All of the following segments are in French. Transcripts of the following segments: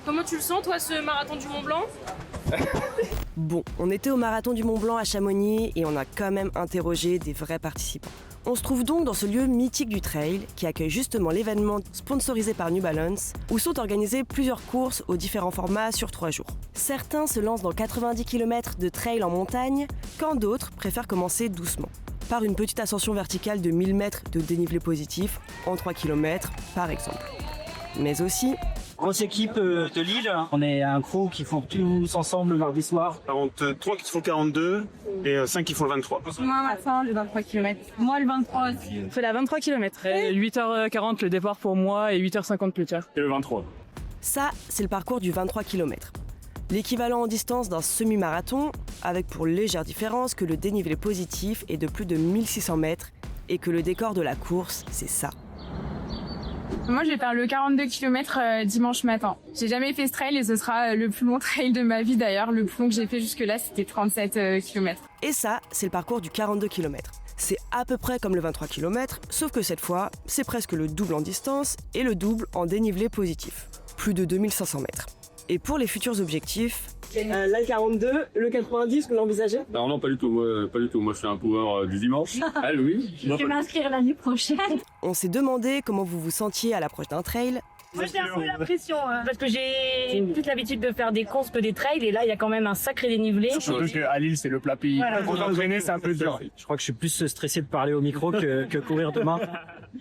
Comment tu le sens, toi, ce marathon du Mont Blanc? Bon, on était au marathon du Mont Blanc à Chamonix et on a quand même interrogé des vrais participants. On se trouve donc dans ce lieu mythique du trail qui accueille justement l'événement sponsorisé par New Balance où sont organisées plusieurs courses aux différents formats sur 3 jours. Certains se lancent dans 90 km de trail en montagne, quand d'autres préfèrent commencer doucement, par une petite ascension verticale de 1000 mètres de dénivelé positif en 3 km par exemple. Mais aussi Grosse équipe de Lille, on est un crew qui font tous ensemble le mardi soir. 43 qui font 42 et 5 qui font le 23. Moi, ma fin, le 23 km. Moi, le 23 aussi. On fait la 23 km. 8h40 le départ pour moi et 8h50 plus tard. Et le 23. ça, c'est le parcours du 23 km. L'équivalent en distance d'un semi-marathon, avec pour légère différence que le dénivelé positif est de plus de 1600 mètres et que le décor de la course, c'est ça. Moi, je vais faire le 42 km dimanche matin. J'ai jamais fait ce trail et ce sera le plus long trail de ma vie d'ailleurs. Le plus long que j'ai fait jusque-là, c'était 37 km. Et ça, c'est le parcours du 42 km. C'est à peu près comme le 23 km, sauf que cette fois, c'est presque le double en distance et le double en dénivelé positif. Plus de 2500 mètres. Et pour les futurs objectifs... Là, le 42, le 90, vous l'envisagez? Non, pas du tout. Moi, je suis un coureur du dimanche. Ah oui. Je vais m'inscrire l'année prochaine. On s'est demandé comment vous vous sentiez à l'approche d'un trail. Moi, j'ai un peu la pression, parce que j'ai plus l'habitude de faire des courses que des trails, et là, il y a quand même un sacré dénivelé. Surtout qu'à Lille, c'est le plat pays. Voilà. Pour s'entraîner, c'est un peu dur. Je crois que je suis plus stressé de parler au micro que courir demain.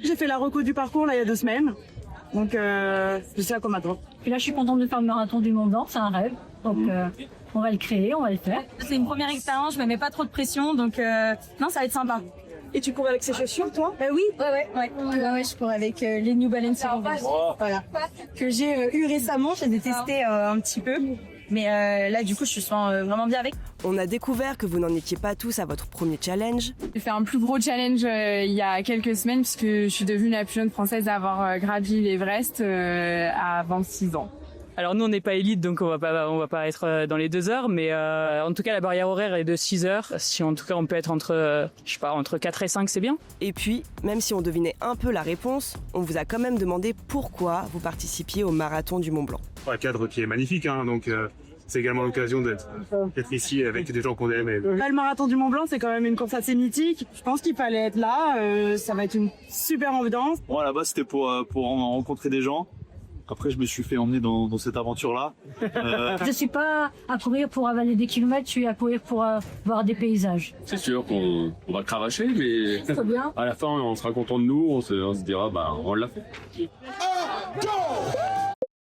J'ai fait la reco du parcours là il y a 2 semaines. Donc je sais à quoi m'attendre. Puis là, je suis contente de faire le marathon du Mont Blanc, c'est un rêve. Donc, on va le créer, on va le faire. C'est une première expérience, je me mets pas trop de pression, donc non, ça va être sympa. Et tu cours avec ces chaussures toi? Oui, ouais, je cours avec les New Balance voilà, que j'ai eu récemment, j'ai testé un petit peu. Mais là, du coup, je me sens vraiment bien avec. On a découvert que vous n'en étiez pas tous à votre premier challenge. J'ai fait un plus gros challenge il y a quelques semaines puisque je suis devenue la plus jeune française à avoir gravi l'Everest à 26 ans. Alors nous on n'est pas élite donc on va pas être dans les 2 heures, mais en tout cas la barrière horaire est de 6 heures. Si en tout cas on peut être entre 4 et 5, c'est bien. Et puis, même si on devinait un peu la réponse, on vous a quand même demandé pourquoi vous participiez au marathon du Mont Blanc. Un cadre qui est magnifique, hein, donc c'est également l'occasion d'être ici avec des gens qu'on aime. Là le marathon du Mont Blanc c'est quand même une course assez mythique. Je pense qu'il fallait être là, ça va être une super ambiance. Moi là-bas c'était pour rencontrer des gens. Après je me suis fait emmener dans cette aventure-là. Je suis pas à courir pour avaler des kilomètres, je suis à courir pour voir des paysages. C'est sûr qu'on va cravacher, mais Très bien. à la fin, on sera content de nous, on se dira, bah, on l'a fait. Go!